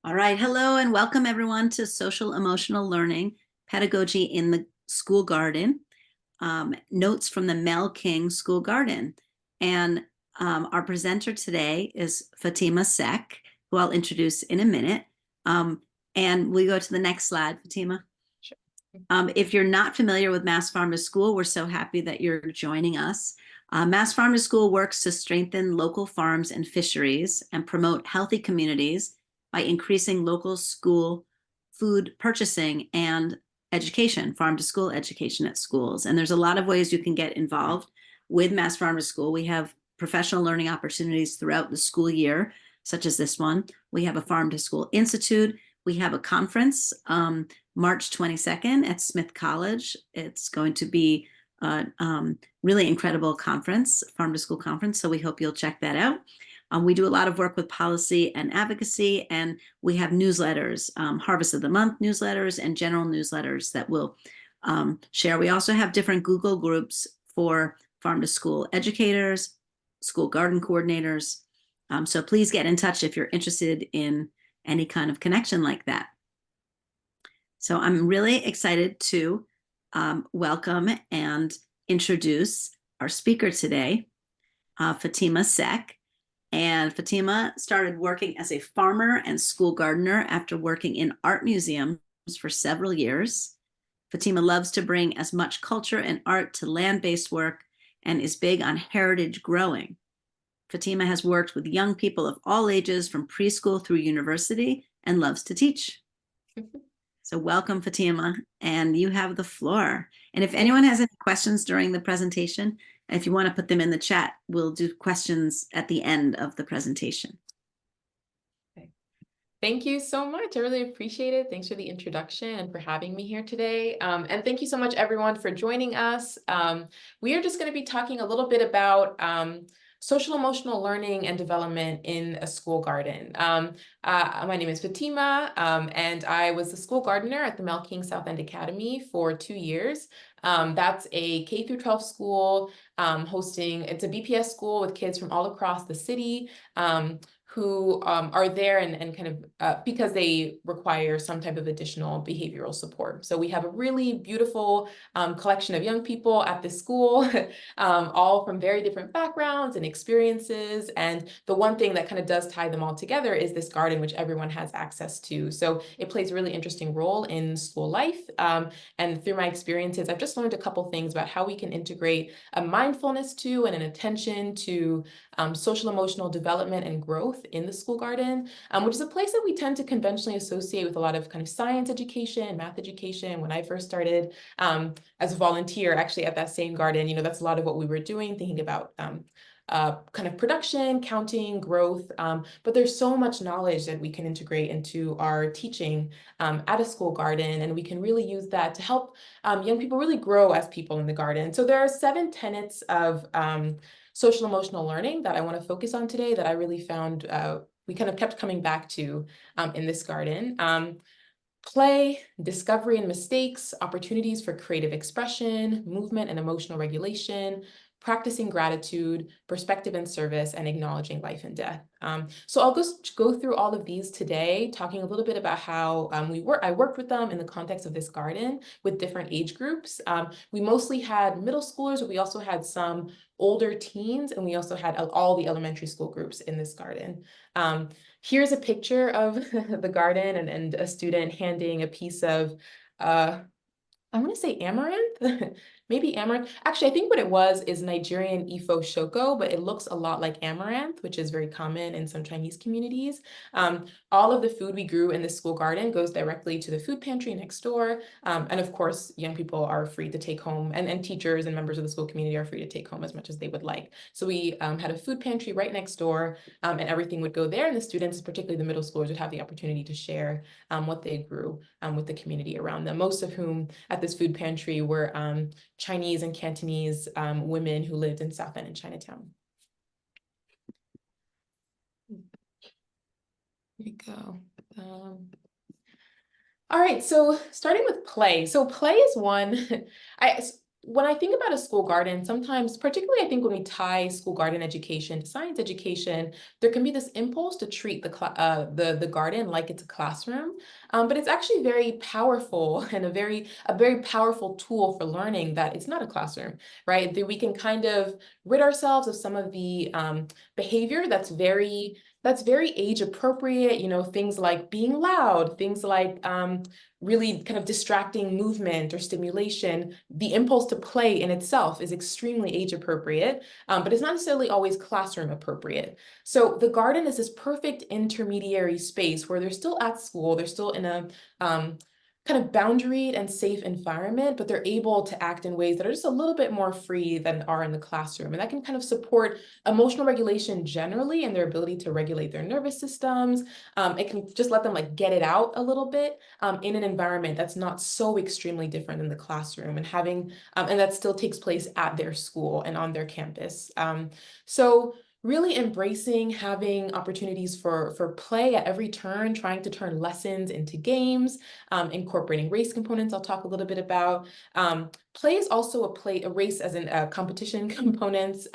All right. Hello and welcome everyone to Social Emotional Learning, Pedagogy in the School Garden, notes from the Mel King School Garden. And our presenter today is Fatima Seck, who I'll introduce in a minute. And we go to the next slide, Fatima. Sure. If you're not familiar with Mass Farm to School, we're so happy that you're joining us. Mass Farm to School works to strengthen local farms and fisheries and promote healthy communities by increasing local school food purchasing and education, farm to school education at schools. And there's a lot of ways you can get involved with Mass Farm to School. We have professional learning opportunities throughout the school year, such as this one. We have a Farm to School Institute. We have a conference March 22nd at Smith College. It's going to be a really incredible conference, Farm to School conference. So we hope you'll check that out. We do a lot of work with policy and advocacy, and we have newsletters, Harvest of the Month newsletters and general newsletters that we'll share. We also have different Google groups for farm to school educators, school garden coordinators. So please get in touch if you're interested in any kind of connection like that. So I'm really excited to welcome and introduce our speaker today, Fatima Seck. And Fatima started working as a farmer and school gardener after working in art museums for several years. Fatima loves to bring as much culture and art to land-based work and is big on heritage growing. Fatima has worked with young people of all ages from preschool through university and loves to teach. So welcome, Fatima, and you have the floor. And if anyone has any questions during the presentation, if you want to put them in the chat, we'll do questions at the end of the presentation. Okay. Thank you so much. I really appreciate it. Thanks for the introduction and for having me here today. And thank you so much, everyone, for joining us. We are just going to be talking a little bit about social emotional learning and development in a school garden. My name is Fatima, and I was the school gardener at the Mel King South End Academy for 2 years. That's a K through 12 school it's a BPS school with kids from all across the city. Who are there and kind of because they require some type of additional behavioral support. So we have a really beautiful collection of young people at this school, all from very different backgrounds and experiences. And the one thing that kind of does tie them all together is this garden, which everyone has access to. So it plays a really interesting role in school life. And through my experiences, I've just learned a couple things about how we can integrate a mindfulness to and an attention to social emotional development and growth in the school garden, which is a place that we tend to conventionally associate with a lot of kind of science education, math education. When I first started as a volunteer, actually at that same garden, that's a lot of what we were doing, thinking about kind of production, counting, growth, but there's so much knowledge that we can integrate into our teaching at a school garden, and we can really use that to help young people really grow as people in the garden. So there are 7 tenets of social emotional learning that I want to focus on today that I really found we kind of kept coming back to in this garden. Play, discovery and mistakes, opportunities for creative expression, movement and emotional regulation, practicing gratitude, perspective and service, and acknowledging life and death. So I'll just go through all of these today, talking a little bit about how I worked with them in the context of this garden with different age groups. We mostly had middle schoolers, but we also had some older teens, and we also had all the elementary school groups in this garden. Here's a picture of the garden and a student handing a piece of I want to say amaranth, maybe amaranth. Actually, I think what it was is Nigerian Ifo shoko, but it looks a lot like amaranth, which is very common in some Chinese communities. All of the food we grew in the school garden goes directly to the food pantry next door. And of course, young people are free to take home, and teachers and members of the school community are free to take home as much as they would like. So we had a food pantry right next door, and everything would go there. And the students, particularly the middle schoolers, would have the opportunity to share what they grew with the community around them, most of whom at this food pantry were Chinese and Cantonese women who lived in South End and Chinatown. Here we go. All right, so starting with play. So play is one, when I think about a school garden, sometimes, particularly I think when we tie school garden education to science education, there can be this impulse to treat the garden like it's a classroom. But it's actually very powerful and a very powerful tool for learning that it's not a classroom, right? That we can kind of rid ourselves of some of the behavior that's very age appropriate, things like being loud, things like really kind of distracting movement or stimulation. The impulse to play in itself is extremely age appropriate, but it's not necessarily always classroom appropriate. So the garden is this perfect intermediary space where they're still at school, they're still in a kind of boundaried and safe environment, but they're able to act in ways that are just a little bit more free than are in the classroom. And that can kind of support emotional regulation generally and their ability to regulate their nervous systems. It can just let them like get it out a little bit in an environment that's not so extremely different than the classroom, and and that still takes place at their school and on their campus. So really embracing having opportunities for play at every turn, trying to turn lessons into games, incorporating race components I'll talk a little bit about. Play is also a race as in competition components.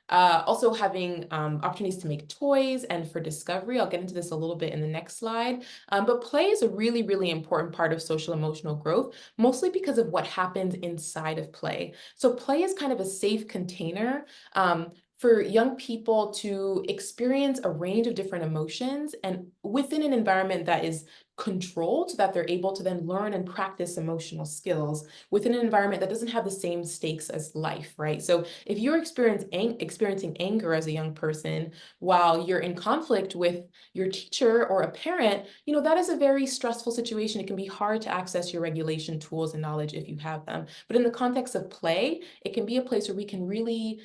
Also having opportunities to make toys and for discovery. I'll get into this a little bit in the next slide. But play is a really, really important part of social emotional growth, mostly because of what happens inside of play. So play is kind of a safe container for young people to experience a range of different emotions and within an environment that is controlled, so that they're able to then learn and practice emotional skills within an environment that doesn't have the same stakes as life, right? So if you're experiencing anger as a young person while you're in conflict with your teacher or a parent, that is a very stressful situation. It can be hard to access your regulation tools and knowledge if you have them. But in the context of play, it can be a place where we can really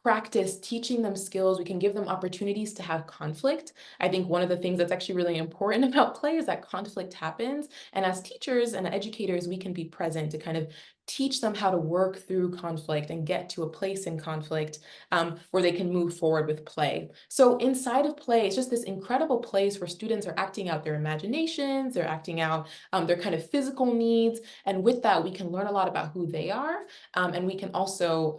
practice teaching them skills. We can give them opportunities to have conflict. I think one of the things that's actually really important about play is that conflict happens. And as teachers and educators, we can be present to kind of teach them how to work through conflict and get to a place in conflict where they can move forward with play. So inside of play, it's just this incredible place where students are acting out their imaginations, they're acting out their kind of physical needs. And with that, we can learn a lot about who they are. And we can also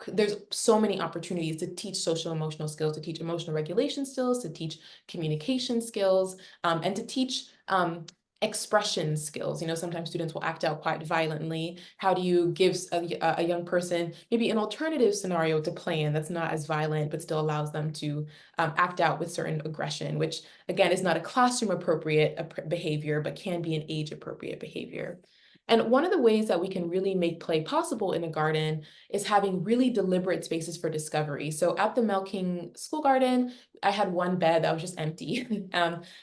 there's so many opportunities to teach social emotional skills, to teach emotional regulation skills, to teach communication skills, and to teach expression skills. Sometimes students will act out quite violently. How do you give a young person maybe an alternative scenario to play in that's not as violent, but still allows them to act out with certain aggression, which again is not a classroom appropriate behavior, but can be an age appropriate behavior. And one of the ways that we can really make play possible in a garden is having really deliberate spaces for discovery. So at the Mel King School Garden, I had one bed that was just empty.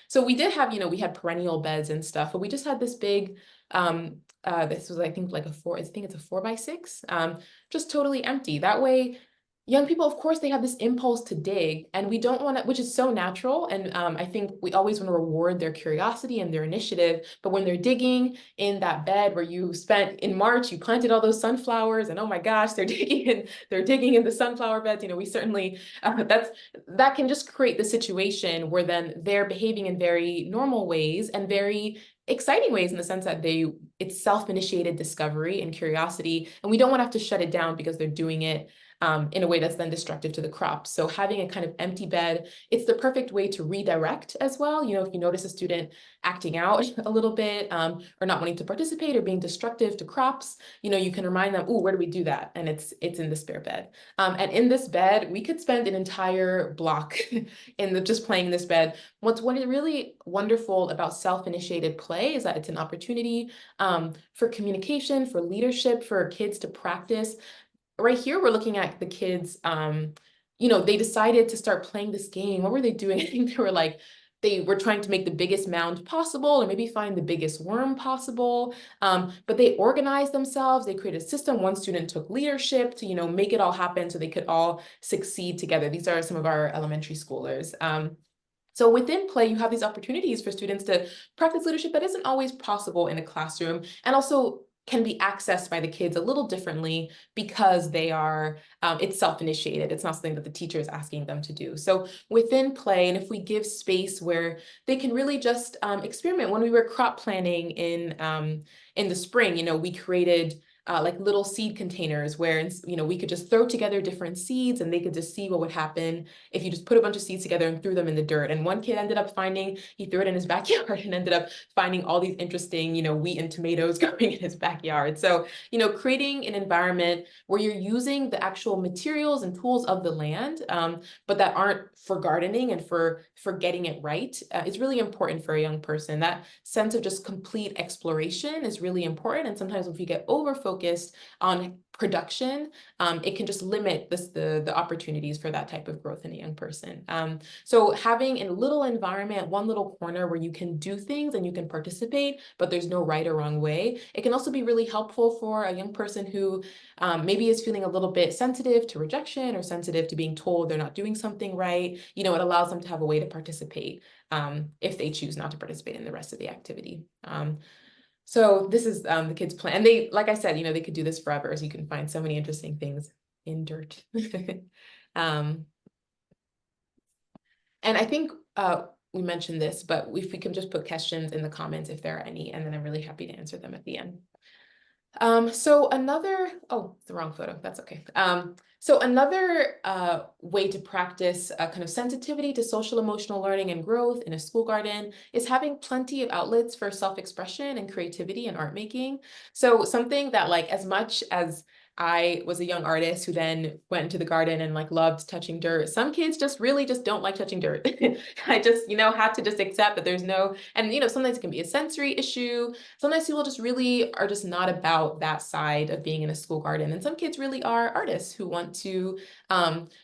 So we did have, we had perennial beds and stuff, but we just had this big, this was, I think, like I think it's a 4x6, just totally empty. That way, young people, of course, they have this impulse to dig, and we don't want to, which is so natural. And I think we always want to reward their curiosity and their initiative. But when they're digging in that bed where you spent in March, you planted all those sunflowers, and oh my gosh, they're digging in the sunflower beds. We certainly that can just create the situation where then they're behaving in very normal ways and very exciting ways, in the sense that it's self-initiated discovery and curiosity, and we don't want to have to shut it down because they're doing it in a way that's then destructive to the crops. So having a kind of empty bed, it's the perfect way to redirect as well. If you notice a student acting out a little bit or not wanting to participate or being destructive to crops, you can remind them, oh, where do we do that? And it's in the spare bed. And in this bed, we could spend an entire block just playing in this bed. What is really wonderful about self-initiated play is that it's an opportunity for communication, for leadership, for kids to practice. Right here, we're looking at the kids, they decided to start playing this game. What were they doing? I think they were trying to make the biggest mound possible, or maybe find the biggest worm possible. But they organized themselves. They created a system. One student took leadership to, make it all happen so they could all succeed together. These are some of our elementary schoolers. So within play, you have these opportunities for students to practice leadership that isn't always possible in a classroom, and also can be accessed by the kids a little differently because it's self-initiated. It's not something that the teacher is asking them to do. So within play, and if we give space where they can really just experiment. When we were crop planting in the spring, we created like little seed containers where, you know, we could just throw together different seeds and they could just see what would happen if you just put a bunch of seeds together and threw them in the dirt. And one kid ended up finding, he threw it in his backyard and ended up finding all these interesting, you know, wheat and tomatoes growing in his backyard. So, you know, creating an environment where you're using the actual materials and tools of the land, but that aren't for gardening and for getting it right, is really important for a young person. That sense of just complete exploration is really important. And sometimes if we get over focused on production, it can just limit the opportunities for that type of growth in a young person. So having a little environment, one little corner where you can do things and you can participate, but there's no right or wrong way. It can also be really helpful for a young person who maybe is feeling a little bit sensitive to rejection or sensitive to being told they're not doing something right. You know, it allows them to have a way to participate if they choose not to participate in the rest of the activity. So this is the kids' plan. And they, like I said, you know, they could do this forever, as you can find so many interesting things in dirt. And I think we mentioned this, but if we can just put questions in the comments if there are any, and then I'm really happy to answer them at the end. So another, oh, the wrong photo, that's okay. So another way to practice a kind of sensitivity to social emotional learning and growth in a school garden is having plenty of outlets for self-expression and creativity and art making. So something that, like, as much as I was a young artist who then went into the garden and like loved touching dirt, some kids just really just don't like touching dirt. I just, you know, had to just accept that there's no, and you know, sometimes it can be a sensory issue. Sometimes people just really are just not about that side of being in a school garden. And some kids really are artists who want to,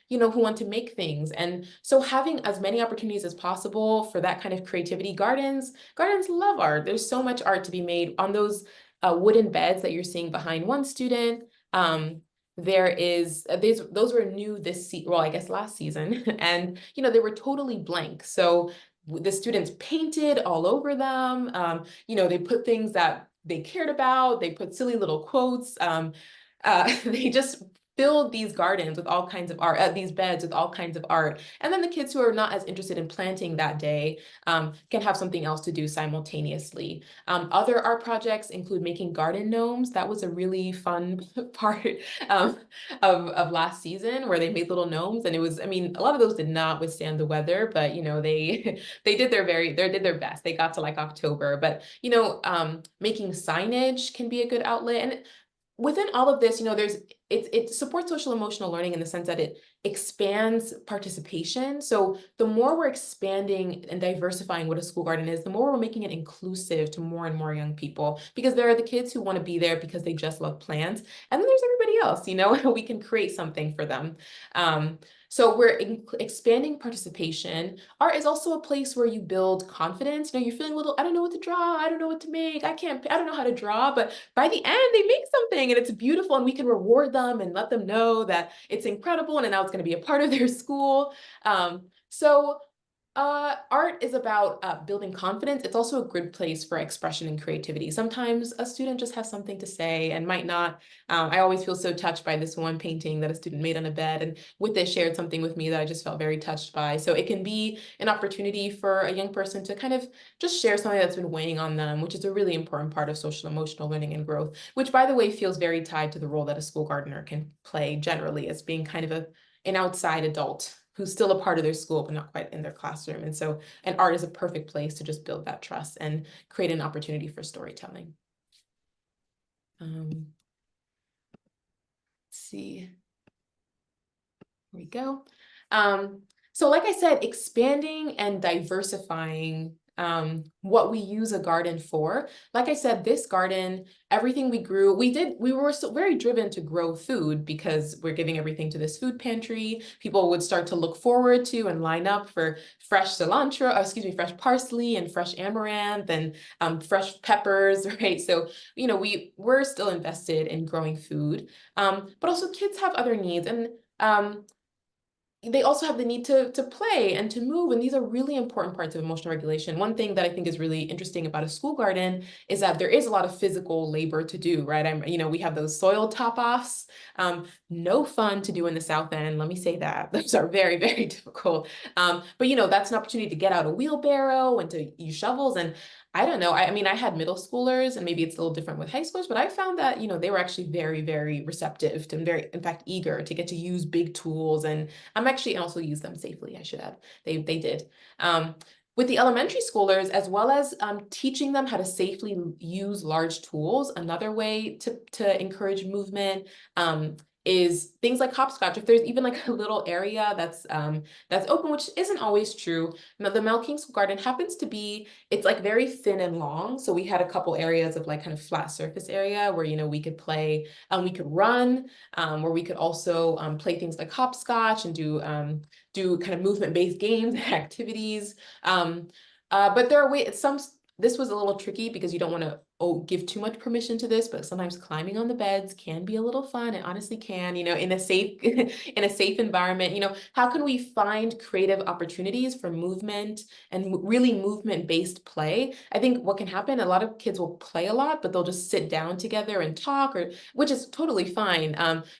you know, who want to make things. And so having as many opportunities as possible for that kind of creativity, gardens love art. There's so much art to be made on those wooden beds that you're seeing behind one student. There is those were new this well, I guess last season, and you know, they were totally blank. So the students painted all over them. You know, they put things that they cared about. They put silly little quotes. They just filled these gardens with all kinds of art, these beds with all kinds of art. And then the kids who are not as interested in planting that day can have something else to do simultaneously. Other art projects include making garden gnomes. That was a really fun part of last season, where they made little gnomes. And it was, I mean, a lot of those did not withstand the weather, but you know, they they did their best. They got to like October. But you know, making signage can be a good outlet. And within all of this, you know, it supports social emotional learning in the sense that it expands participation. So the more we're expanding and diversifying what a school garden is, the more we're making it inclusive to more and more young people, because there are the kids who want to be there because they just love plants. And then there's everybody else, you know, we can create something for them. So we're expanding participation. Art is also a place where you build confidence. You know, you're feeling a little, I don't know what to draw. I don't know what to make. I don't know how to draw, but by the end they make something and it's beautiful, and we can reward them and let them know that it's incredible and now it's going to be a part of their school. So art is about building confidence. It's also a good place for expression and creativity. Sometimes a student just has something to say and might not. I always feel so touched by this one painting that a student made on a bed, and with this shared something with me that I just felt very touched by. So it can be an opportunity for a young person to kind of just share something that's been weighing on them, which is a really important part of social emotional learning and growth, which, by the way, feels very tied to the role that a school gardener can play generally, as being kind of an outside adult who's still a part of their school, but not quite in their classroom. And so, and art is a perfect place to just build that trust and create an opportunity for storytelling. Let's see, here we go. So like I said, expanding and diversifying what we use a garden for. Like I said, this garden, everything we grew, we were still very driven to grow food because we're giving everything to this food pantry. People would start to look forward to and line up for fresh cilantro, fresh parsley and fresh amaranth and fresh peppers, right? So, you know, we're still invested in growing food, but also kids have other needs. And they also have the need to play and to move, and these are really important parts of emotional regulation. One thing that I think is really interesting about a school garden is that there is a lot of physical labor to do, right? We have those soil top-offs, no fun to do in the South End, let me say that. Those are very, very difficult. But that's an opportunity to get out a wheelbarrow and to use shovels. And I don't know. I mean, I had middle schoolers, and maybe it's a little different with high schoolers, but I found that, they were actually very, very receptive and very, in fact, eager to get to use big tools. And I'm actually also use them safely, I should add. They did. With the elementary schoolers, as well as teaching them how to safely use large tools, another way to encourage movement is things like hopscotch. If there's even like a little area that's open, which isn't always true. The Mel King School Garden happens to be, it's like very thin and long. So we had a couple areas of like kind of flat surface area where, we could play, we could run, where we could also play things like hopscotch and do kind of movement-based games and activities. But there are ways, this was a little tricky because you don't want to give too much permission to this, but sometimes climbing on the beds can be a little fun. It honestly can, in a safe in a safe environment. How can we find creative opportunities for movement and really movement-based play? I think what can happen, a lot of kids will play a lot, but they'll just sit down together and talk, which is totally fine.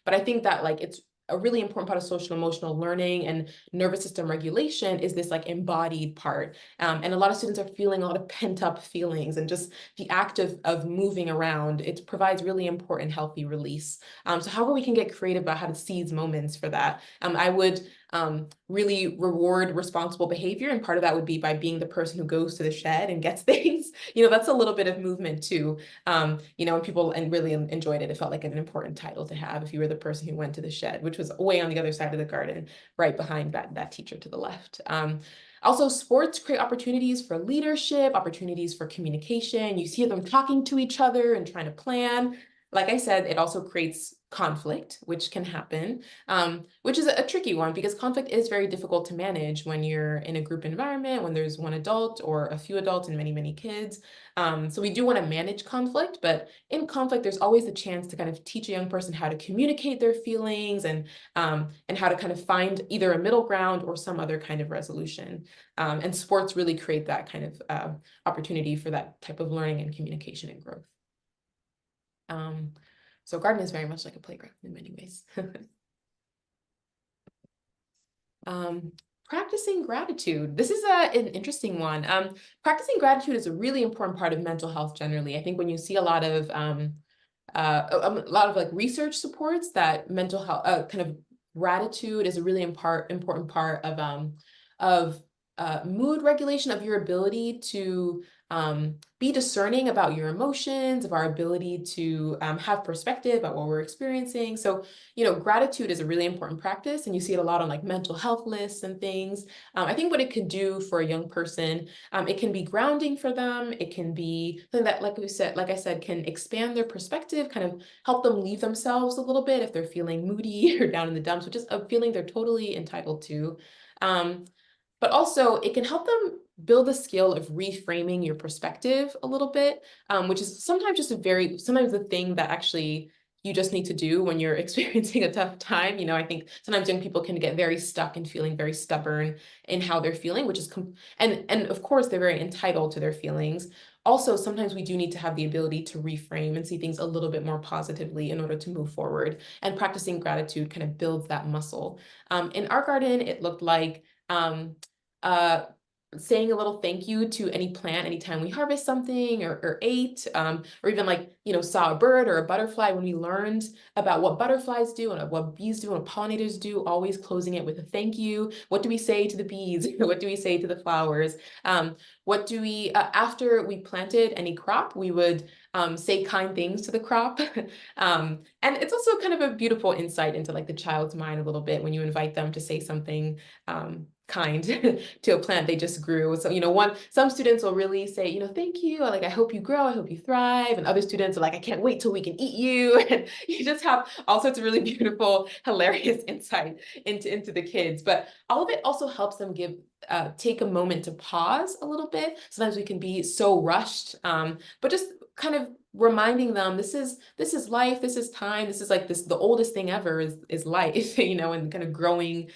But I think that like it's a really important part of social emotional learning and nervous system regulation is this like embodied part. And a lot of students are feeling a lot of pent up feelings, and just the act of moving around, it provides really important healthy release. So however we can get creative about how to seize moments for that. I would really reward responsible behavior, and part of that would be by being the person who goes to the shed and gets things. That's a little bit of movement too. And people really enjoyed it. It felt like an important title to have if you were the person who went to the shed, which was way on the other side of the garden, right behind that teacher to the left. Also, sports create opportunities for leadership, opportunities for communication. You see them talking to each other and trying to plan. Like I said, it also creates conflict, which can happen, which is a tricky one because conflict is very difficult to manage when you're in a group environment, when there's one adult or a few adults and many, many kids. So we do want to manage conflict, but in conflict, there's always the chance to kind of teach a young person how to communicate their feelings and how to kind of find either a middle ground or some other kind of resolution. And sports really create that kind of opportunity for that type of learning and communication and growth. So garden is very much like a playground in many ways. Practicing gratitude. This is an interesting one. Practicing gratitude is a really important part of mental health generally. I think when you see a lot of like research supports that mental health kind of gratitude is a really important part of mood regulation, of your ability to be discerning about your emotions, of our ability to have perspective about what we're experiencing. So, gratitude is a really important practice, and you see it a lot on like mental health lists and things. I think what it could do for a young person, it can be grounding for them. It can be something that, like I said, can expand their perspective, kind of help them leave themselves a little bit if they're feeling moody or down in the dumps, which is a feeling they're totally entitled to. But also it can help them build a skill of reframing your perspective a little bit, which is sometimes sometimes the thing that actually you just need to do when you're experiencing a tough time. I think sometimes young people can get very stuck and feeling very stubborn in how they're feeling, which is, and of course they're very entitled to their feelings. Also, sometimes we do need to have the ability to reframe and see things a little bit more positively in order to move forward. And practicing gratitude kind of builds that muscle. In our garden, it looked like saying a little thank you to any plant anytime we harvest something or ate, or even like, saw a bird or a butterfly. When we learned about what butterflies do and what bees do and what pollinators do, always closing it with a thank you. What do we say to the bees? What do we say to the flowers? What do we, after we planted any crop, we would say kind things to the crop. And it's also kind of a beautiful insight into like the child's mind a little bit when you invite them to say something kind to a plant they just grew. So, some students will really say, thank you. Like, I hope you grow. I hope you thrive. And other students are like, I can't wait till we can eat you. And you just have all sorts of really beautiful, hilarious insight into the kids. But all of it also helps them give take a moment to pause a little bit. Sometimes we can be so rushed, but just kind of reminding them this is life, this is time, this is like this the oldest thing ever is life, you know, and kind of growing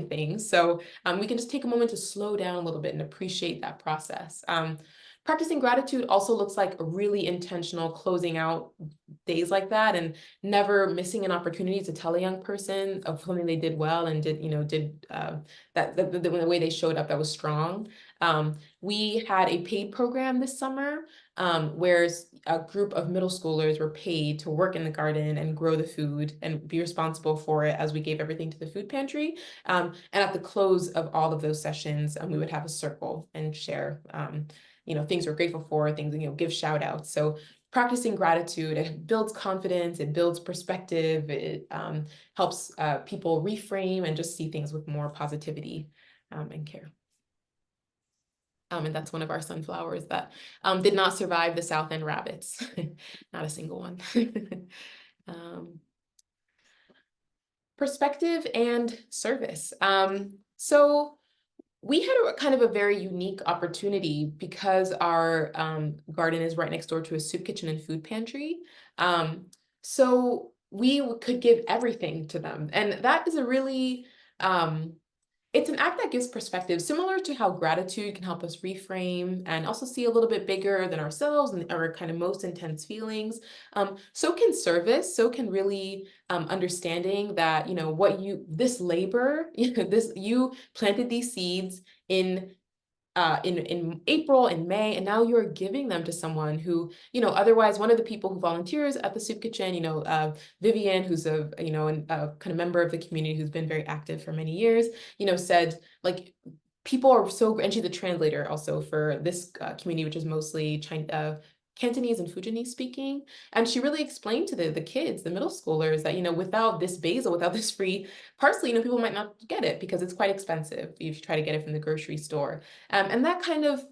things. So we can just take a moment to slow down a little bit and appreciate that process. Practicing gratitude also looks like a really intentional closing out days like that, and never missing an opportunity to tell a young person of something they did well and did the way they showed up that was strong. We had a paid program this summer, where a group of middle schoolers were paid to work in the garden and grow the food and be responsible for it as we gave everything to the food pantry. And at the close of all of those sessions, we would have a circle and share things we're grateful for, things, give shout outs. So practicing gratitude, it builds confidence, it builds perspective, it helps people reframe and just see things with more positivity and care. And that's one of our sunflowers that did not survive the South End rabbits, not a single one. Perspective and service. So we had a kind of a very unique opportunity because our garden is right next door to a soup kitchen and food pantry. So we could give everything to them. And that is a really, it's an act that gives perspective, similar to how gratitude can help us reframe and also see a little bit bigger than ourselves and our kind of most intense feelings. So can service, so can really understanding that, this labor, you planted these seeds in April and May, and now you're giving them to someone who, otherwise one of the people who volunteers at the soup kitchen, Vivian, who's a kind of member of the community who's been very active for many years, said like, people are so, and she's a translator also for this community, which is mostly Cantonese and Fujianese speaking. And she really explained to the kids, the middle schoolers, that, without this basil, without this free parsley, people might not get it because it's quite expensive if you try to get it from the grocery store. And that kind of,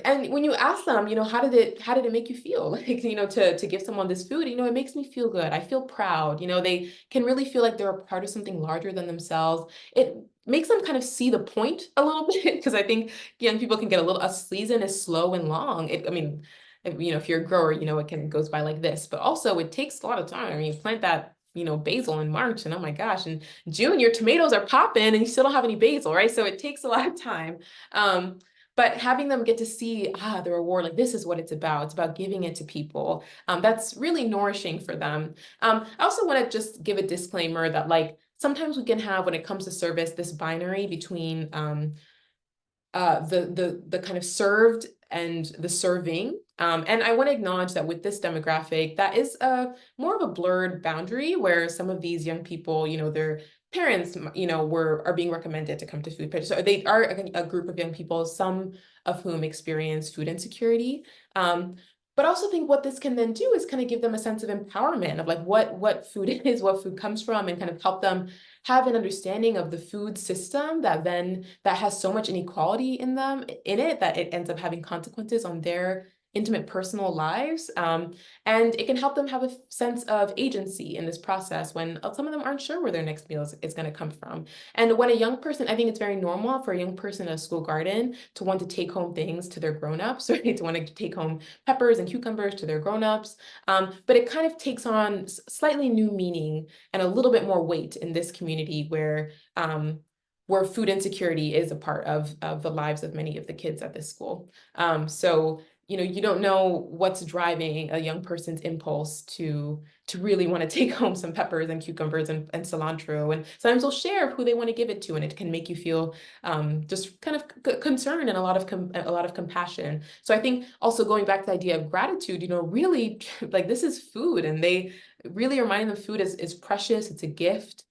and when you ask them, how did it make you feel? Like, to give someone this food, it makes me feel good. I feel proud. They can really feel like they're a part of something larger than themselves. It makes them kind of see the point a little bit, because I think young people can get a season is slow and long. If you're a grower, it goes by like this, but also it takes a lot of time. You plant that, basil in March, and oh my gosh, in June, your tomatoes are popping and you still don't have any basil, right? So it takes a lot of time. But having them get to see, the reward, like this is what it's about. It's about giving it to people. That's really nourishing for them. I also want to just give a disclaimer that like, sometimes we can have, when it comes to service, this binary between the kind of served and the serving. And I want to acknowledge that with this demographic, that is more of a blurred boundary, where some of these young people, their parents, are being recommended to come to food pantries. So they are a group of young people, some of whom experience food insecurity. But also think what this can then do is kind of give them a sense of empowerment of like what food is, what food comes from, and kind of help them have an understanding of the food system that has so much inequality in it that it ends up having consequences on their intimate personal lives. And it can help them have a sense of agency in this process when some of them aren't sure where their next meal is going to come from. And when a young person, I think it's very normal for a young person in a school garden to want to take home things to their grown-ups, right? To want to take home peppers and cucumbers to their grown-ups. But it kind of takes on slightly new meaning and a little bit more weight in this community where food insecurity is a part of the lives of many of the kids at this school. So you don't know what's driving a young person's impulse to really want to take home some peppers and cucumbers and cilantro. And sometimes they'll share who they want to give it to, and it can make you feel just kind of concerned and a lot of compassion. So I think also going back to the idea of gratitude, really like this is food, and they really reminding them food is precious. It's a gift.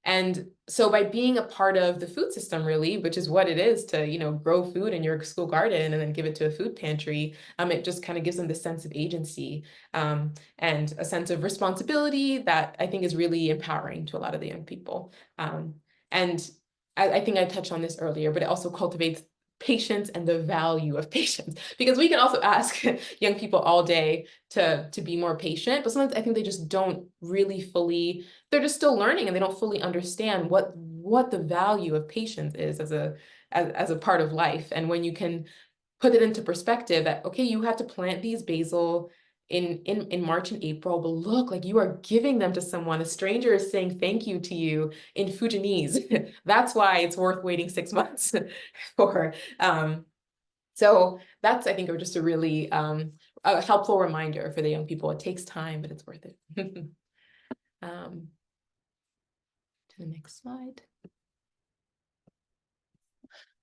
And so by being a part of the food system, really, which is what it is to, grow food in your school garden and then give it to a food pantry, it just kind of gives them this sense of agency and a sense of responsibility that I think is really empowering to a lot of the young people. And I think I touched on this earlier, but it also cultivates patience and the value of patience, because we can also ask young people all day to be more patient, but sometimes I think they just don't really fully, they're just still learning and they don't fully understand what what the value of patience is as a part of life. And when you can put it into perspective that, okay, you have to plant these basil in March and April, but look, like you are giving them to someone. A stranger is saying thank you to you in Fujianese. That's why it's worth waiting 6 months for. So that's, I think, just a really a helpful reminder for the young people. It takes time, but it's worth it. To the next slide.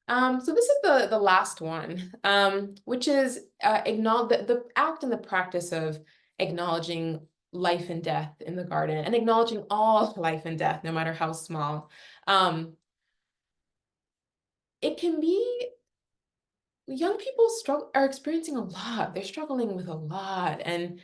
So this is the last one, which is acknowledge the act and the practice of acknowledging life and death in the garden, and acknowledging all life and death, no matter how small. It can be, young people are experiencing a lot. They're struggling with a lot, and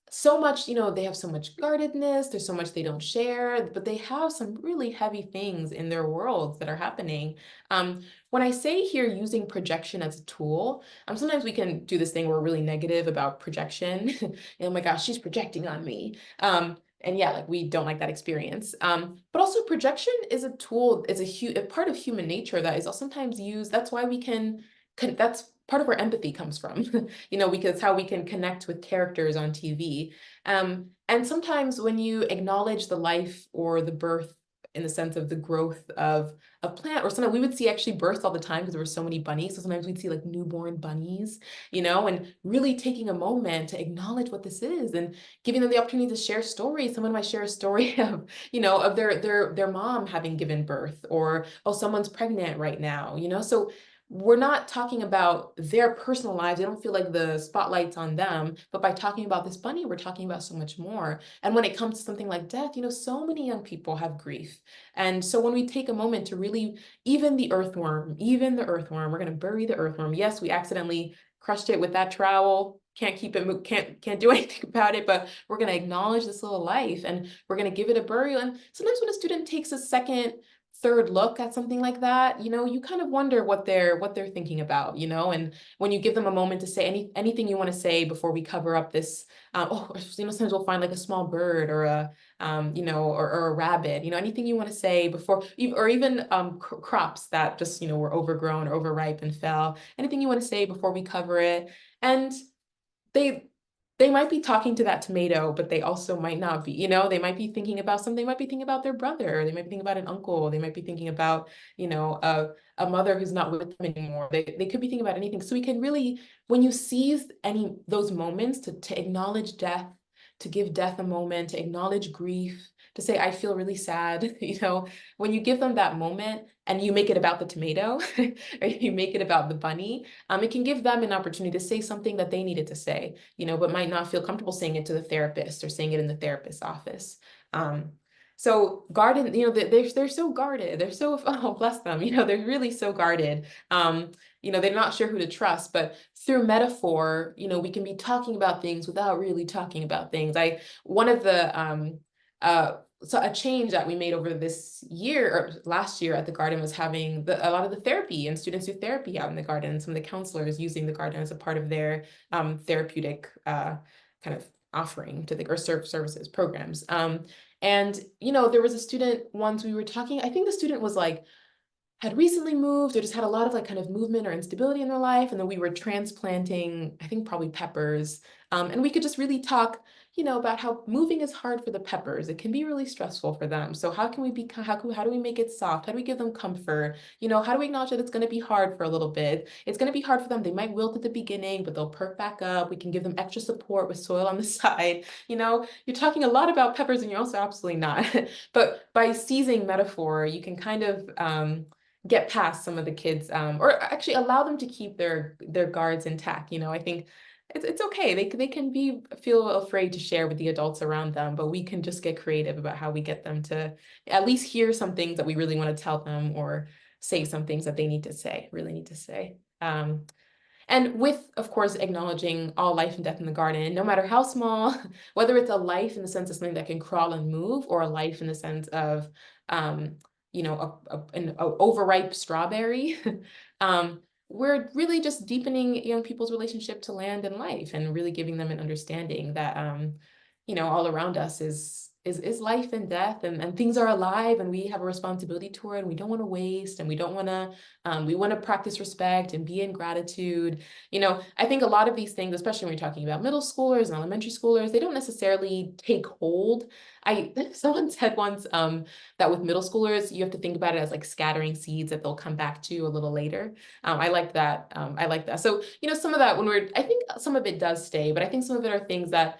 so much, they have so much guardedness, there's so much they don't share, but they have some really heavy things in their worlds that are happening. When I say here using projection as a tool, sometimes we can do this thing where we're really negative about projection. Oh my gosh, she's projecting on me. And yeah, like we don't like that experience. But also projection is a tool, is a part of human nature that is sometimes used. That's why we that's part of where empathy comes from, because how we can connect with characters on TV. And sometimes when you acknowledge the life or the birth in the sense of the growth of a plant, or sometimes we would see actually births all the time because there were so many bunnies. So sometimes we'd see like newborn bunnies, and really taking a moment to acknowledge what this is and giving them the opportunity to share stories. Someone might share a story of, of their mom having given birth, or, oh, someone's pregnant right now, so we're not talking about their personal lives. They don't feel like the spotlight's on them, but by talking about this bunny, we're talking about so much more. And when it comes to something like death, so many young people have grief. And so when we take a moment to really, even the earthworm, we're going to bury the earthworm. Yes, we accidentally crushed it with that trowel. Can't keep it, can't do anything about it, but we're going to acknowledge this little life and we're going to give it a burial. And sometimes when a student takes a second, third look at something like that, you kind of wonder what they're thinking about, and when you give them a moment to say anything you want to say before we cover up this, sometimes we'll find like a small bird or a, or a rabbit, anything you want to say before, or even crops that just, were overgrown or overripe and fell, anything you want to say before we cover it. And they might be talking to that tomato, but they also might not be, they might be thinking about something, they might be thinking about their brother, they might be thinking about an uncle, they might be thinking about, a mother who's not with them anymore. They could be thinking about anything. So we can really, when you seize those moments to acknowledge death, to give death a moment, to acknowledge grief, to say, I feel really sad, when you give them that moment and you make it about the tomato, or you make it about the bunny, it can give them an opportunity to say something that they needed to say, but might not feel comfortable saying it to the therapist or saying it in the therapist's office. So garden, they're so guarded. They're so, oh, bless them, they're really so guarded. They're not sure who to trust, but through metaphor, we can be talking about things without really talking about things. One of the, so a change that we made over this year or last year at the garden was having a lot of the therapy and students do therapy out in the garden, and some of the counselors using the garden as a part of their therapeutic kind of offering to the or services programs. And there was a student once we were talking, I think the student was like, had recently moved or just had a lot of like kind of movement or instability in their life. And then we were transplanting, I think probably peppers. And we could just really talk, about how moving is hard for the peppers. It can be really stressful for them. So how can we be, how do we make it soft? How do we give them comfort? How do we acknowledge that it's going to be hard for a little bit? It's going to be hard for them. They might wilt at the beginning, but they'll perk back up. We can give them extra support with soil on the side. You're talking a lot about peppers and you're also absolutely not. But by seizing metaphor, you can kind of, get past some of the kids, or actually allow them to keep their guards intact. I think it's okay. They can feel afraid to share with the adults around them, but we can just get creative about how we get them to at least hear some things that we really want to tell them, or say some things that they really need to say. And with, of course, acknowledging all life and death in the garden, no matter how small, whether it's a life in the sense of something that can crawl and move, or a life in the sense of, an overripe strawberry, we're really just deepening young people's relationship to land and life, and really giving them an understanding that, all around us is is life and death, and things are alive, and we have a responsibility toward it, and we don't want to waste, and we don't want to, we want to practice respect and be in gratitude. I think a lot of these things, especially when you're talking about middle schoolers and elementary schoolers, they don't necessarily take hold. Someone said once, that with middle schoolers, you have to think about it as like scattering seeds that they'll come back to a little later. I like that. I like that. So, some of that I think some of it does stay, but I think some of it are things that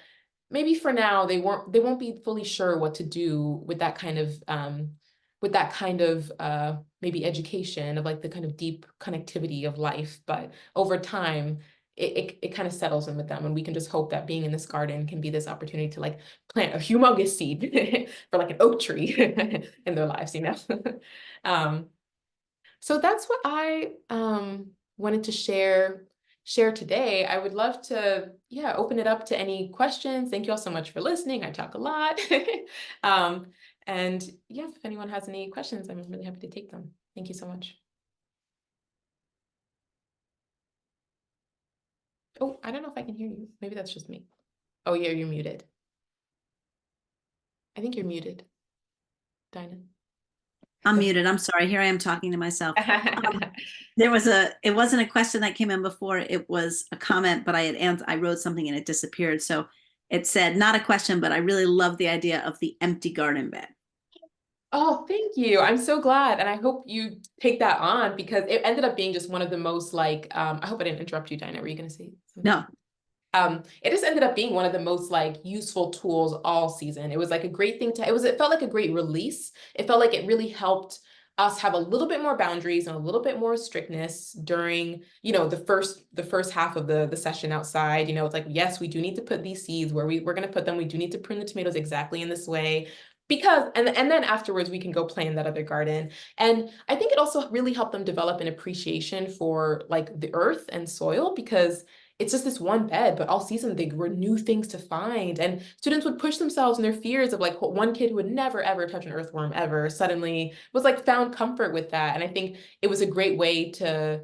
maybe for now they won't be fully sure what to do with that kind of maybe education of like the kind of deep connectivity of life. But over time, it kind of settles in with them, and we can just hope that being in this garden can be this opportunity to like plant a humongous seed for like an oak tree in their lives. um so that's what I wanted to share today. I would love to, yeah, open it up to any questions. Thank you all so much for listening. I talk a lot. um, and yeah, if anyone has any questions, I'm really happy to take them. Thank you so much. Oh, I don't know if I can hear you. Maybe that's just me. Oh, yeah, you're muted. I think you're muted, Dinah. I'm muted. I'm sorry. Here I am talking to myself. It wasn't a question that came in before. It was a comment, but I wrote something and it disappeared. So it said, not a question, but I really love the idea of the empty garden bed. Oh, thank you. I'm so glad. And I hope you take that on, because it ended up being just one of the most like, I hope I didn't interrupt you, Dinah. Were you going to say something? No, It just ended up being one of the most like useful tools all season. It was like a great thing it felt like a great release. It felt like it really helped us have a little bit more boundaries and a little bit more strictness during, the first half of the session outside. It's like, yes, we do need to put these seeds where we're going to put them. We do need to prune the tomatoes exactly in this way. Because and then afterwards we can go play in that other garden. And I think it also really helped them develop an appreciation for like the earth and soil, because it's just this one bed, but all season there were new things to find. And students would push themselves in their fears of like one kid who would never, ever touch an earthworm ever suddenly was like found comfort with that. And I think it was a great way to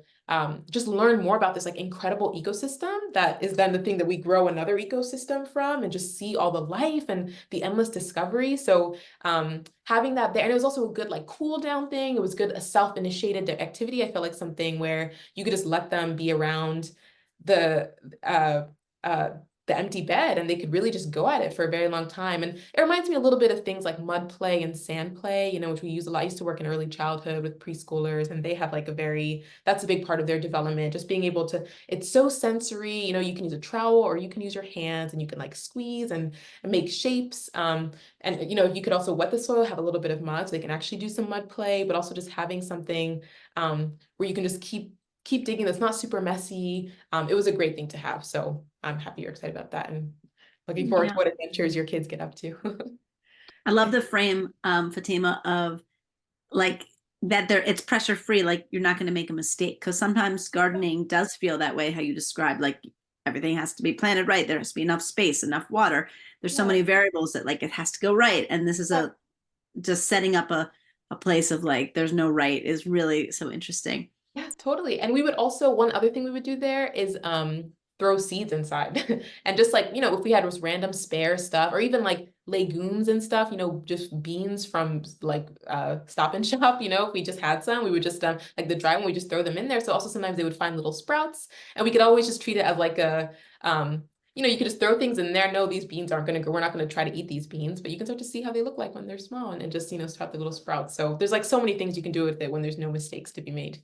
just learn more about this like incredible ecosystem that is then the thing that we grow another ecosystem from, and just see all the life and the endless discovery. So having that there, and it was also a good like cool down thing. It was good, a self-initiated activity. I felt like something where you could just let them be around the uh uh the empty bed, and they could really just go at it for a very long time. And it reminds me a little bit of things like mud play and sand play, which we use a lot. I used to work in early childhood with preschoolers, and they have like that's a big part of their development, just being able to, it's so sensory. You can use a trowel or you can use your hands, and you can like squeeze and make shapes. And you could also wet the soil, have a little bit of mud, so they can actually do some mud play, but also just having something where you can just keep digging that's not super messy. It was a great thing to have. So I'm happy you're excited about that, and looking forward to yeah, what adventures your kids get up to. I love the frame, Fatima, of like that it's pressure free, like you're not going to make a mistake, because sometimes gardening does feel that way, how you described, like everything has to be planted right, there has to be enough space, enough water, there's so Yeah. many variables that like it has to go right, and this is Yeah. a just setting up a place of like there's no right is really so interesting. Yeah, totally. And we would also, one other thing we would do there is throw seeds inside. And just like, if we had just random spare stuff, or even like legumes and stuff, just beans from like Stop and Shop, if we just had some, we would just like the dry one, we just throw them in there. So also sometimes they would find little sprouts, and we could always just treat it as like a you could just throw things in there. No, these beans aren't going to go. We're not going to try to eat these beans, but you can start to see how they look like when they're small, and just, start the little sprouts. So there's like so many things you can do with it when there's no mistakes to be made.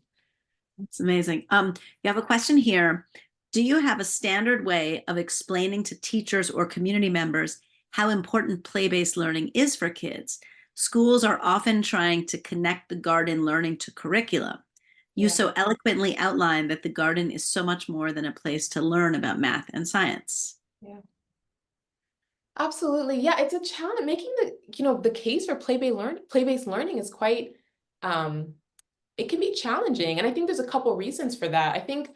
It's amazing. You have a question here. Do you have a standard way of explaining to teachers or community members how important play-based learning is for kids? Schools are often trying to connect the garden learning to curriculum. You Yeah. so eloquently outlined that the garden is so much more than a place to learn about math and science. Yeah. Absolutely. Yeah, it's a challenge making the case for play-based learning is quite it can be challenging. And I think there's a couple reasons for that. I think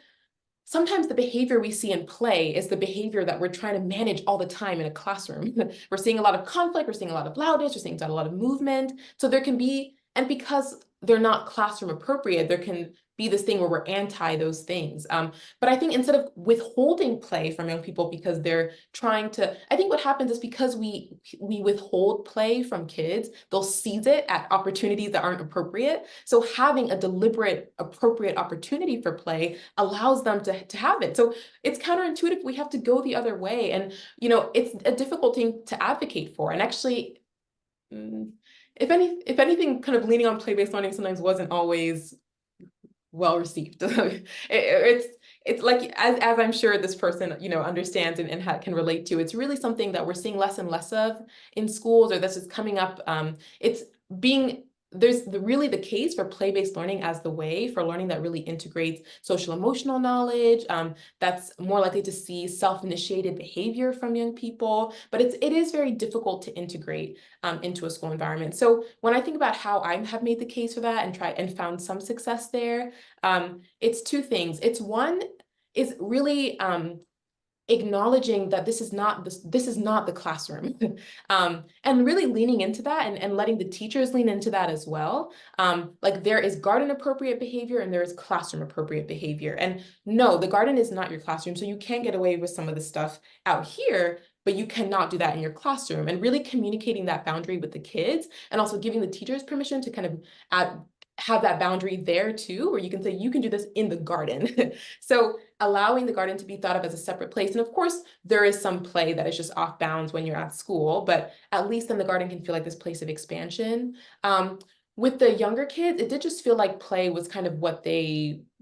sometimes the behavior we see in play is the behavior that we're trying to manage all the time in a classroom. We're seeing a lot of conflict, we're seeing a lot of loudness, we're seeing a lot of movement. So there can be, and because they're not classroom appropriate. There can be this thing where we're anti those things. But I think instead of withholding play from young people because they're trying to, I think what happens is because we withhold play from kids, they'll seize it at opportunities that aren't appropriate. So having a deliberate, appropriate opportunity for play allows them to have it. So it's counterintuitive. We have to go the other way. And, it's a difficult thing to advocate for. And actually, if anything, kind of leaning on play-based learning sometimes wasn't always well received. It's like, as I'm sure this person understands and can relate to, it's really something that we're seeing less and less of in schools, or this is coming up. It's being There's really the case for play-based learning as the way for learning that really integrates social emotional knowledge, that's more likely to see self-initiated behavior from young people, but it is very difficult to integrate into a school environment. So when I think about how I have made the case for that and found some success there, it's two things. It's one is really acknowledging that this is not the classroom, and really leaning into that and letting the teachers lean into that as well. Like, there is garden appropriate behavior and there is classroom appropriate behavior. And no, the garden is not your classroom, so you can get away with some of the stuff out here, but you cannot do that in your classroom. And really communicating that boundary with the kids, and also giving the teachers permission to kind of have that boundary there too, where you can say, you can do this in the garden. So allowing the garden to be thought of as a separate place. And of course, there is some play that is just off bounds when you're at school, but at least then the garden can feel like this place of expansion. With the younger kids, it did just feel like play was kind of what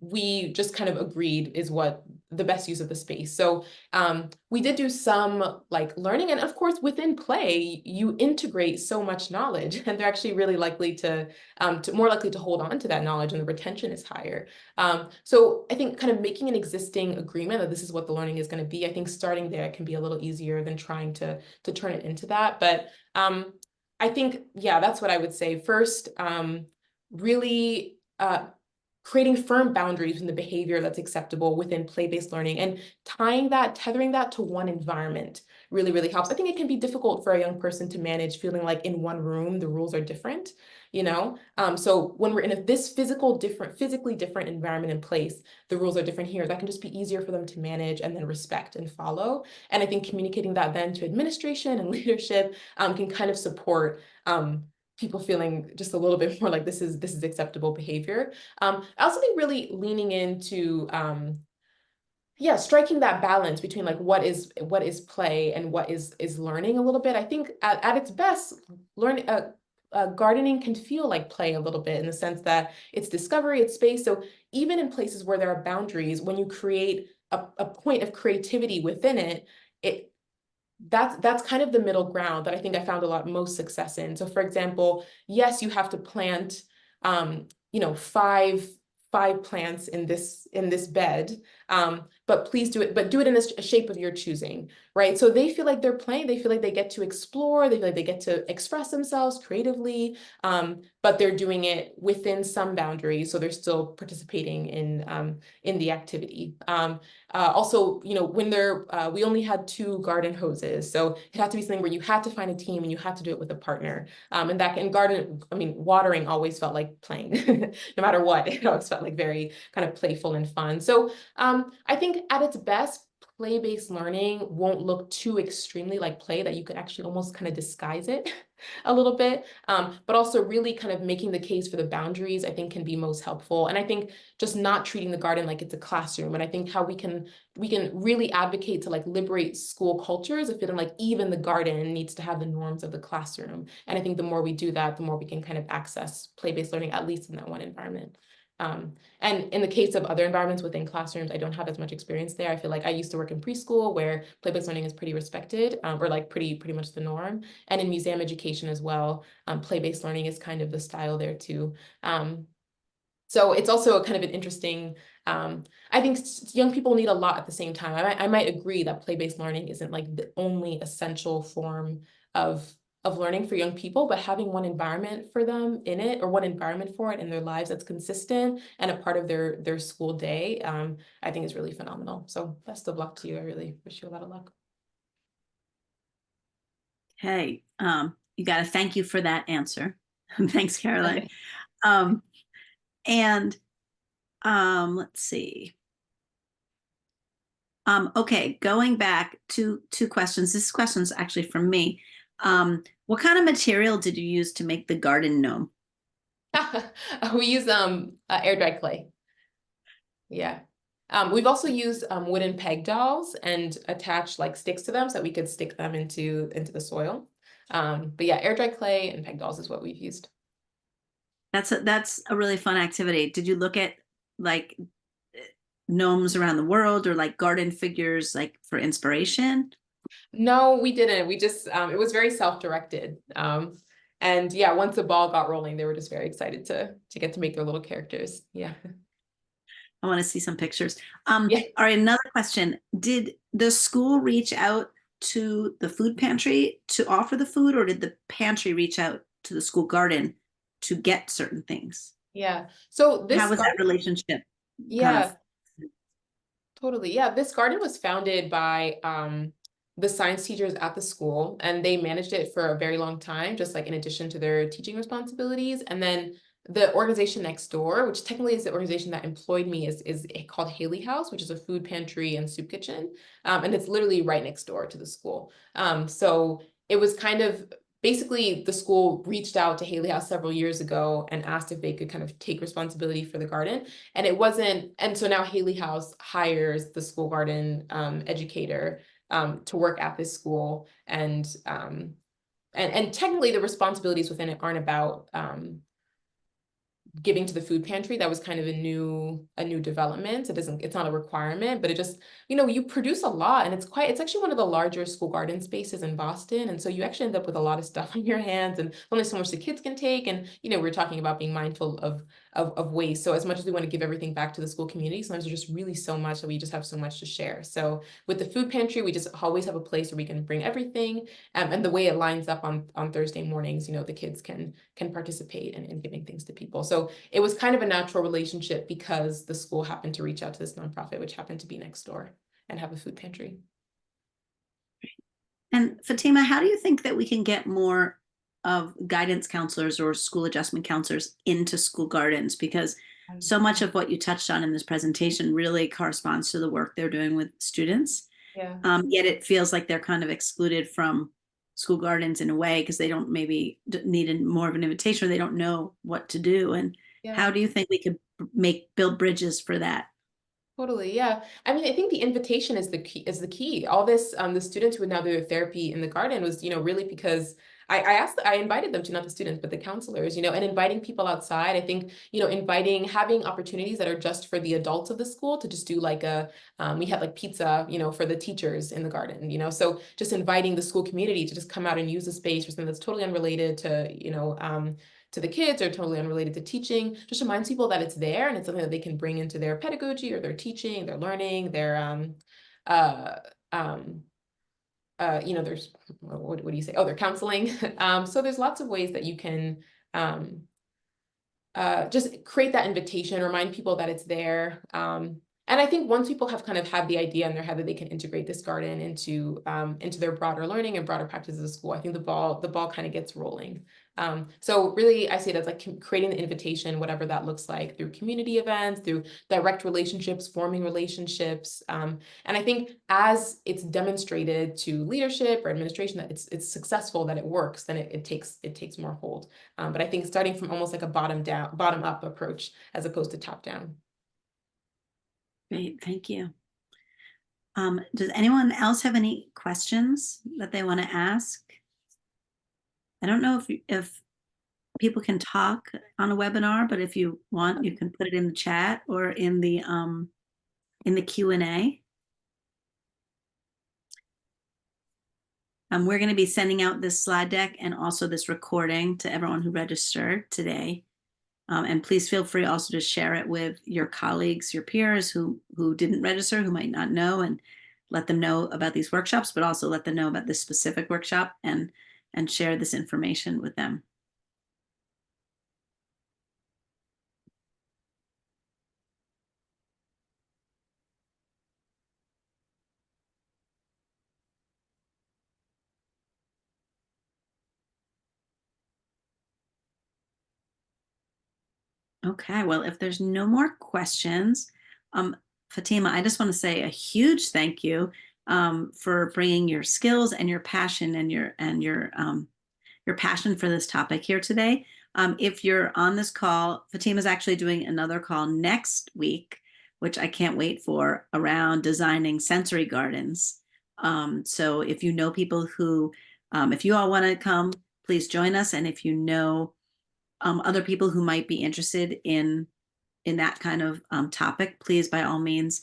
we just kind of agreed is what the best use of the space. So we did do some like learning, and of course within play, you integrate so much knowledge, and they're actually really likely to more likely to hold on to that knowledge, and the retention is higher. So I think kind of making an existing agreement that this is what the learning is going to be, I think starting there can be a little easier than trying to turn it into that. But I think, yeah, that's what I would say. First, really creating firm boundaries in the behavior that's acceptable within play-based learning, and tethering that to one environment really, really helps. I think it can be difficult for a young person to manage feeling like in one room, the rules are different, So when we're in this physically different environment and place, the rules are different here. That can just be easier for them to manage and then respect and follow. And I think communicating that then to administration and leadership can kind of support people feeling just a little bit more like this is acceptable behavior. I also think really leaning into striking that balance between like what is play and what is learning a little bit. I think at its best, gardening can feel like play a little bit, in the sense that it's discovery, it's space. So even in places where there are boundaries, when you create a point of creativity within it that's kind of the middle ground that I think I found most success in. So for example, yes, you have to plant, five plants in this bed, but please do it in a shape of your choosing, right? So they feel like they're playing, they feel like they get to explore, they feel like they get to express themselves creatively, but they're doing it within some boundaries, so they're still participating in the activity. Also, when we only had 2 garden hoses, so it had to be something where you had to find a team and you had to do it with a partner. And that can watering always felt like playing, no matter what. It always felt like very kind of playful and fun. So I think at its best, play-based learning won't look too extremely like play, that you could actually almost kind of disguise it a little bit. But also really kind of making the case for the boundaries, I think, can be most helpful. And I think just not treating the garden like it's a classroom. And I think how we can really advocate to like liberate school cultures of feeling like even the garden needs to have the norms of the classroom. And I think the more we do that, the more we can kind of access play-based learning, at least in that one environment. And in the case of other environments within classrooms, I don't have as much experience there. I feel like I used to work in preschool, where play-based learning is pretty respected, or like pretty much the norm. And in museum education as well, play-based learning is kind of the style there too. So it's also a kind of an interesting, I think young people need a lot at the same time. I might agree that play-based learning isn't like the only essential form of learning for young people, but having one environment for them in it, or one environment for it in their lives that's consistent and a part of their school day, I think is really phenomenal. So best of luck to you. I really wish you a lot of luck. Hey, you got to thank you for that answer. Thanks, Caroline. Um, And let's see. Okay, going back to two questions. This question's actually from me. What kind of material did you use to make the garden gnome? We use air dry clay. Yeah. We've also used wooden peg dolls and attached like sticks to them so that we could stick them into the soil. But yeah, air dry clay and peg dolls is what we've used. That's a really fun activity. Did you look at like gnomes around the world or like garden figures like for inspiration? No, we didn't. We just it was very self-directed. And yeah, once the ball got rolling, they were just very excited to get to make their little characters. Yeah. I want to see some pictures. Yeah. All right, another question. Did the school reach out to the food pantry to offer the food, or did the pantry reach out to the school garden to get certain things? Yeah. So How this was that garden, relationship kind of? yeah, totally. Yeah, this garden was founded by the science teachers at the school, and they managed it for a very long time, just like in addition to their teaching responsibilities. And then the organization next door, which technically is the organization that employed me, is called Haley House, which is a food pantry and soup kitchen. And it's literally right next door to the school. So it was kind of basically the school reached out to Haley House several years ago and asked if they could kind of take responsibility for the garden. And it wasn't, and so now Haley House hires the school garden educator to work at this school. And technically the responsibilities within it aren't about giving to the food pantry. That was kind of a new development. It's not a requirement, but it just, you produce a lot, and it's actually one of the larger school garden spaces in Boston. And so you actually end up with a lot of stuff on your hands, and only so much the kids can take. And we're talking about being mindful of waste. So as much as we want to give everything back to the school community, sometimes there's just really so much that we just have so much to share. So with the food pantry, we just always have a place where we can bring everything. And the way it lines up on Thursday mornings, the kids can participate in giving things to people. So it was kind of a natural relationship because the school happened to reach out to this nonprofit, which happened to be next door and have a food pantry. And Fatima, how do you think that we can get more of guidance counselors or school adjustment counselors into school gardens? Because so much of what you touched on in this presentation really corresponds to the work they're doing with students. Yeah. Yet it feels like they're kind of excluded from school gardens in a way because they don't maybe need more of an invitation or they don't know what to do. And Yeah. how do you think we could build bridges for that? Totally, yeah. I mean, I think the invitation is the key. All this, the students who would now do their therapy in the garden was, really because I invited them to, not the students, but the counselors, and inviting people outside. I think, having opportunities that are just for the adults of the school to just do like we had like pizza, for the teachers in the garden, so just inviting the school community to just come out and use the space for something that's totally unrelated to the kids or totally unrelated to teaching, just reminds people that it's there and it's something that they can bring into their pedagogy or their teaching, their learning, their uh um there's what do you say? Oh, their counseling. So there's lots of ways that you can um just create that invitation, remind people that it's there. And I think once people have kind of had the idea in their head that they can integrate this garden into their broader learning and broader practices of school, I think the ball kind of gets rolling. So really, I say that's like creating the invitation, whatever that looks like, through community events, through direct relationships, forming relationships. And I think as it's demonstrated to leadership or administration that it's successful, that it works, then it takes more hold. But I think starting from almost like a bottom up approach as opposed to top down. Great, thank you. Does anyone else have any questions that they want to ask? I don't know if people can talk on a webinar, but if you want, you can put it in the chat or in the Q&A. We're going to be sending out this slide deck and also this recording to everyone who registered today. And please feel free also to share it with your colleagues, your peers who didn't register, who might not know, and let them know about these workshops, but also let them know about this specific workshop and share this information with them. Okay, well, if there's no more questions, um, Fatima, I just want to say a huge thank you for bringing your skills and your passion and your passion for this topic here today. If you're on this call, Fatima's actually doing another call next week, which I can't wait for, around designing sensory gardens. So if you know people who, if you all want to come, please join us. And if you know other people who might be interested in that kind of topic, please by all means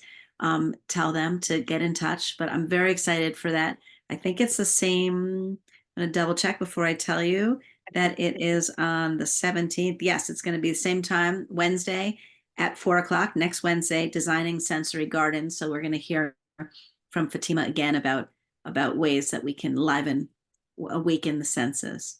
tell them to get in touch. But I'm very excited for that. I think it's the same. I'm going to double check before I tell you that it is on the 17th. Yes, it's going to be the same time, Wednesday at 4 o'clock, next Wednesday, designing sensory gardens. So we're going to hear from Fatima again about ways that we can awaken the senses.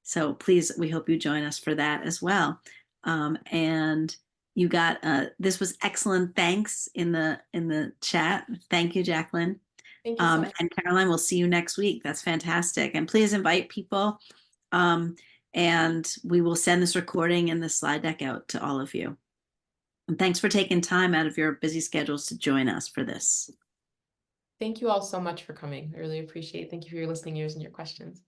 So please, we hope you join us for that as well. And you got this was excellent. Thanks in the chat. Thank you, Jacqueline. Thank you so much. And Caroline, we'll see you next week. That's fantastic. And please invite people. Um, and we will send this recording and the slide deck out to all of you. And thanks for taking time out of your busy schedules to join us for this. Thank you all so much for coming. I really appreciate it. Thank you for your listening ears and your questions.